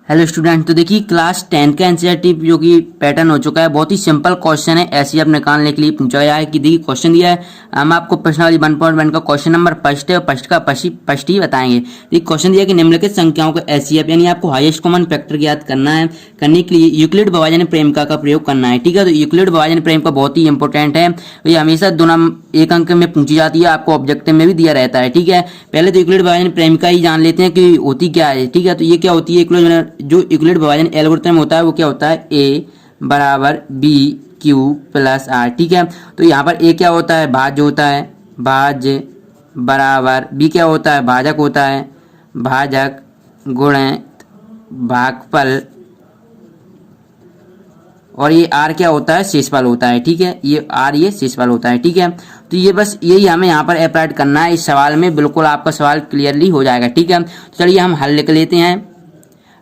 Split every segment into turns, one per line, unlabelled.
Hello student, तो देखिए class 10 का एनसीईआरटी जो कि पैटर्न हो चुका है। बहुत ही सिंपल क्वेश्चन है, ऐसे अपने निकालने के लिए पूछा गया है कि देखिए क्वेश्चन दिया है। हम आपको प्रश्नावली 1.1 का क्वेश्चन नंबर फर्स्ट है और फर्स्ट का फर्स्ट ही बताएंगे। देखिए क्वेश्चन दिया है कि निम्नलिखित संख्याओं का एचसीएफ यानी आपको हाईएस्ट कॉमन फैक्टर ज्ञात करना है। करने के लिए यूक्लिड विभाजन प्रेमिका का प्रयोग करना है। ठीक है, तो यूक्लिड विभाजन प्रेमिका बहुत ही इंपॉर्टेंट है। ये हमेशा 2 एक अंक में पूछी जाती है, आपको ऑब्जेक्टिव में भी दिया रहता है। ठीक है, पहले तो यूक्लिड विभाजन प्रेमिका ही जान लेते हैं कि होती क्या है। ठीक है, तो ये क्या होती है, जो यूक्लिड विभाजन एल्गोरिथम होता है वो क्या होता है, ए बराबर बी क्यू प्लस आर। ठीक है, तो यहाँ पर ए क्या होता है, भाज्य होता है, भाज्य बराबर बी क्या होता है, भाजक होता है, भाजक गुणित भागफल, और ये आर क्या होता है, शेषफल होता है। ठीक है, ये आर ये शेषफल होता है। ठीक है, तो ये बस यही हमें यहाँ पर अप्लाई करना है इस सवाल में। बिल्कुल आपका सवाल क्लियरली हो जाएगा। ठीक है, तो चलिए हम हल लिख लेते हैं।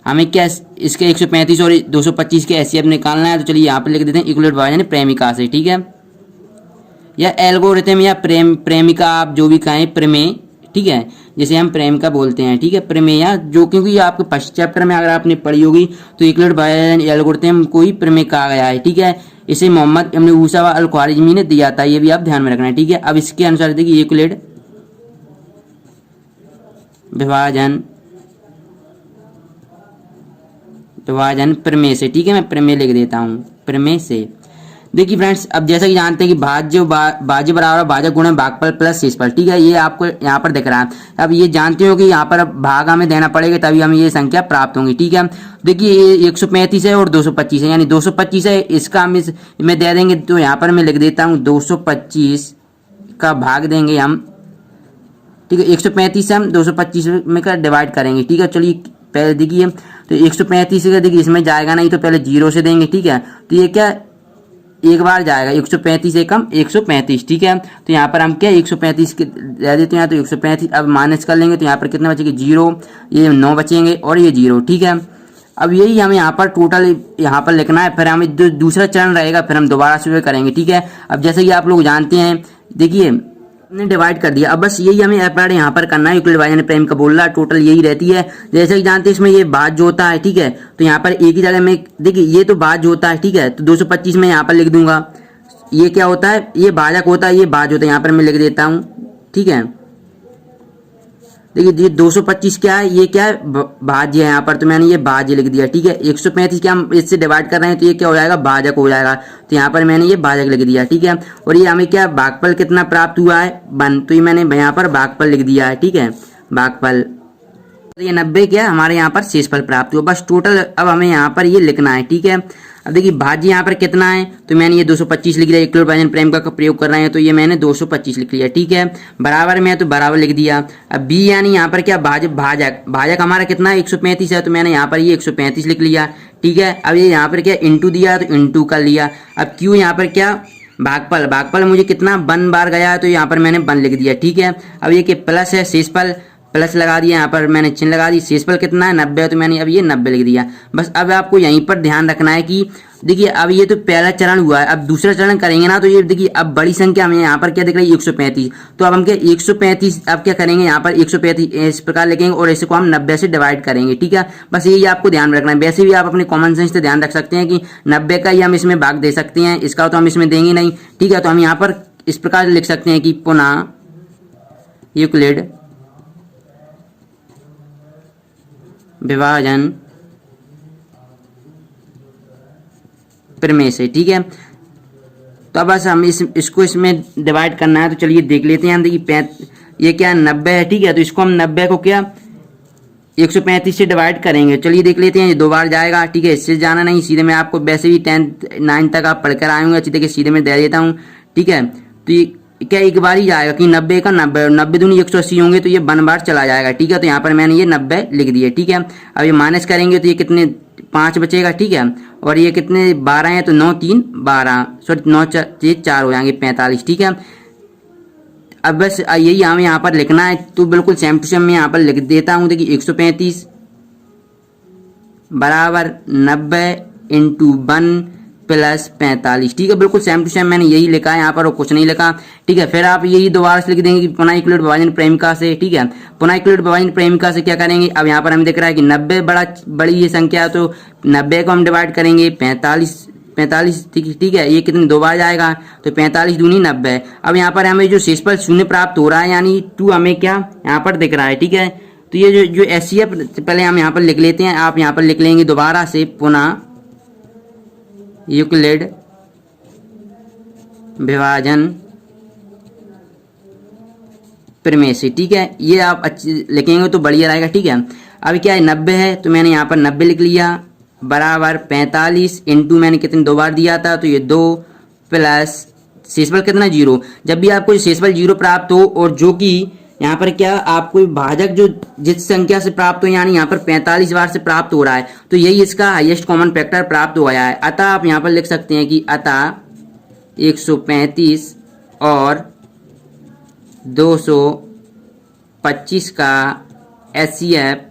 हमें क्या इसके 135 और 225 के एचसीएफ निकालना है। तो चलिए यहाँ पर लिख देते हैं यूक्लिड विभाजन प्रेमिका से। ठीक है, या एल्गोरिथम या प्रेमिका आप जो भी कहें, प्रमेय। ठीक है, जैसे हम प्रेमिका बोलते हैं। ठीक है, प्रमेय या जो, क्योंकि ये आपके फर्स्ट चैप्टर में अगर आपने पढ़ी होगी तो यूक्लिड विभाजन एल्गोरिथम को ही प्रमेय कहा गया है। ठीक है, इसे मोहम्मद इब्न ऊसा अल ख्वारिज़मी ने दिया था, ये भी आप ध्यान में रखना है। ठीक है, अब इसके अनुसार देखिए यूक्लिड विभाजन प्रमेय से। ठीक है, मैं प्रमेय लिख देता हूँ, प्रमेय से। देखिए फ्रेंड्स, अब जैसा कि जानते हैं कि भाज्य बराबर भाजक गुणा भागफल प्लस शेषफल। ठीक है, ये आपको यहाँ पर दिख रहा है। अब ये जानते हो कि यहाँ पर अब भाग हमें देना पड़ेगा, तभी हमें ये संख्या प्राप्त होंगी। ठीक है, देखिए ये 135 है और 225 है, यानी 225 है, इसका हम इसमें दे देंगे। तो यहाँ पर मैं लिख देता हूँ 225 का भाग देंगे हम। ठीक है, 135 से हम 225 में का डिवाइड करेंगे। ठीक है, चलिए पहले देखिए, तो 135 का देखिए इसमें जाएगा नहीं, तो पहले 0 से देंगे। ठीक है, तो ये क्या एक बार जाएगा, 135 से कम 135। ठीक है, तो यहाँ पर हम क्या 135 के दे देते हैं, तो 135 अब माइनस कर लेंगे, तो यहाँ पर कितने बचेंगे, 0, ये 9 बचेंगे और ये 0। ठीक है, अब यही हमें यहाँ पर टोटल यहाँ पर लिखना है। फिर हमें जो दूसरा चरण रहेगा फिर हम दोबारा से करेंगे। ठीक है, अब जैसे कि आप लोग जानते हैं, देखिए ने डिवाइड कर दिया। अब बस यही हमें अप्लाई यहाँ पर करना है। यूक्लिड विभाजन प्रेमिका बोल रहा है, टोटल यही रहती है। जैसे कि जानते हैं इसमें ये भाज्य होता है। ठीक है, तो यहाँ पर एक ही जगह में देखिए ये तो भाज्य होता है। ठीक है, तो 225 में यहाँ पर लिख दूंगा। ये क्या होता है, ये भाजक होता है, ये भाज्य होता है, यहाँ पर मैं लिख देता हूँ। ठीक है, देखिए ये 225 क्या है, ये क्या है, भाज्य है यहाँ पर, तो मैंने ये भाज्य लिख दिया। ठीक है, 135 क्या हम इससे डिवाइड कर रहे हैं, तो ये क्या हो जाएगा, भाजक हो जाएगा, तो यहाँ पर मैंने ये भाजक लिख दिया। ठीक है, और ये हमें क्या भागफल कितना प्राप्त हुआ है, 1, तो ये मैंने यहाँ पर भागफल लिख दिया है। ठीक है, भागफल, तो ये 90 क्या हमारे यहाँ पर शेषफल प्राप्त हुआ। बस टोटल अब हमें यहाँ पर ये लिखना है। ठीक है, अब देखिए भाज्य यहाँ पर कितना है, तो मैंने ये 225 लिख दिया। यूक्लिड विभाजन प्रेमिका का प्रयोग कर रहे हैं, तो ये मैंने 225 लिख लिया। ठीक है, बराबर में है तो बराबर लिख दिया। अब बी यानी यहाँ पर क्या, भाजक हमारा कितना है, 135 है, तो मैंने यहाँ पर ये 135 लिख लिया। ठीक है, अब ये यहाँ पर क्या इंटू दिया, तो इंटू कर लिया। अब क्यू यहाँ पर क्या, भागफल मुझे कितना 1 बार गया है, तो यहाँ पर मैंने 1 लिख दिया। ठीक है, अब ये क्या प्लस है, शेषफल प्लस लगा दिया, यहाँ पर मैंने चिन्ह लगा दी। शेषफल कितना है, 90, तो मैंने अब ये 90 लिख दिया। बस अब आपको यहीं पर ध्यान रखना है कि देखिए अब ये तो पहला चरण हुआ है, अब दूसरा चरण करेंगे ना, तो ये देखिए अब बड़ी संख्या हमें यहाँ पर क्या दिख रही है, 135। तो अब हम क्या 135 अब क्या करेंगे, यहाँ पर 135 इस प्रकार लिखेंगे और इसको हम 90 से डिवाइड करेंगे। ठीक है, बस यही आपको ध्यान रखना है। वैसे भी आप अपने कॉमन सेंस से ध्यान रख सकते हैं कि 90 का ही हम इसमें भाग दे सकते हैं, इसका तो हम इसमें देंगे नहीं। ठीक है, तो हम यहाँ पर इस प्रकार लिख सकते हैं कि पुनः यूक्लिड विभाजन प्रमेय से। ठीक है, तो अब बस हम इसको इसमें डिवाइड करना है, तो चलिए देख लेते हैं हम। देखिए ये क्या 90 है। ठीक है, तो इसको हम 90 को क्या 135 से डिवाइड करेंगे। चलिए देख लेते हैं, ये 2 बार जाएगा। ठीक है, इससे जाना नहीं, सीधे मैं आपको वैसे भी 10th 9 तक आप पढ़कर आए होंगे, अच्छी देखिए सीधे मैं दे देता हूँ। ठीक है, तो ये क्या एक बार ही जाएगा कि 90 का 90 दूनी 180 होंगे, तो ये 1 बार चला जाएगा। ठीक है, तो यहाँ पर मैंने ये 90 लिख दिए। ठीक है, अब ये माइनस करेंगे तो ये कितने 5 बचेगा। ठीक है, और ये कितने 12 हैं, तो 9 3 12, सॉरी 9 4 हो जाएंगे 45। ठीक है, अब बस यही हमें यहाँ पर लिखना है, तो बिल्कुल सेम टू सेम मैं यहाँ पर लिख देता हूँ। देखिए 135 बराबर 90 इंटू 1 प्लस 45। ठीक है, बिल्कुल सेम टू सेम मैंने यही लिखा है यहाँ पर और कुछ नहीं लिखा। ठीक है, फिर आप यही दोबारा से लिख देंगे कि पुनः इक्वलेट विभाजन प्रेमिका से। ठीक है, पुनः इक्वलेट विभाजन प्रेमिका से क्या करेंगे, अब यहाँ पर हमें दिख रहा है कि 90 बड़ी ये संख्या है, तो 90 को हम डिवाइड करेंगे 45। ठीक है, ये कितनी 2 बार जाएगा, तो 45 दूनी 90। अब यहाँ पर हमें जो शेषफल शून्य प्राप्त हो रहा है, यानी 2 हमें क्या यहाँ पर दिख रहा है। ठीक है, तो ये जो ऐसी है पहले हम यहाँ पर लिख लेते हैं। आप यहाँ पर लिख लेंगे दोबारा से पुनः यूक्लिड विभाजन प्रमेय से। ठीक है, ये आप अच्छी लिखेंगे तो बढ़िया रहेगा। ठीक है, अब क्या है 90 है, तो मैंने यहाँ पर 90 लिख लिया बराबर 45 इंटू मैंने कितने 2 बार दिया था, तो ये 2 प्लस शेषफल कितना 0। जब भी आपको शेषफल 0 प्राप्त हो और जो कि यहाँ पर क्या आपको भाजक जो जिस संख्या से प्राप्त हो, यानी यहाँ पर 45 बार से प्राप्त हो रहा है, तो यही इसका हाईएस्ट कॉमन फैक्टर प्राप्त हो गया है। अतः आप यहाँ पर लिख सकते हैं कि अतः 135 और 225 का HCF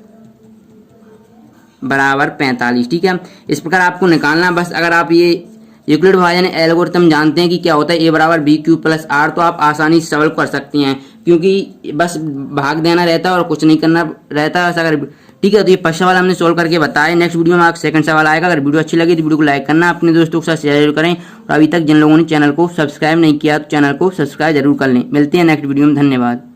बराबर 45। ठीक है, इस प्रकार आपको निकालना। बस अगर आप ये यूक्लिड विभाजन एल्गोरिथम जानते हैं कि क्या होता है A बराबर BQ प्लस R, तो आप आसानी से सॉल्व कर सकते हैं, क्योंकि बस भाग देना रहता है और कुछ नहीं करना रहता है। अगर ठीक है, तो ये फर्स्ट सवाल हमने सोल्व करके बताया। नेक्स्ट वीडियो में आपका सेकंड सवाल आएगा। अगर वीडियो अच्छी लगी तो वीडियो को लाइक करना, अपने दोस्तों के साथ शेयर करें, और अभी तक जिन लोगों ने चैनल को सब्सक्राइब नहीं किया तो चैनल को सब्सक्राइब जरूर कर लें। मिलते हैं नेक्स्ट वीडियो में, धन्यवाद।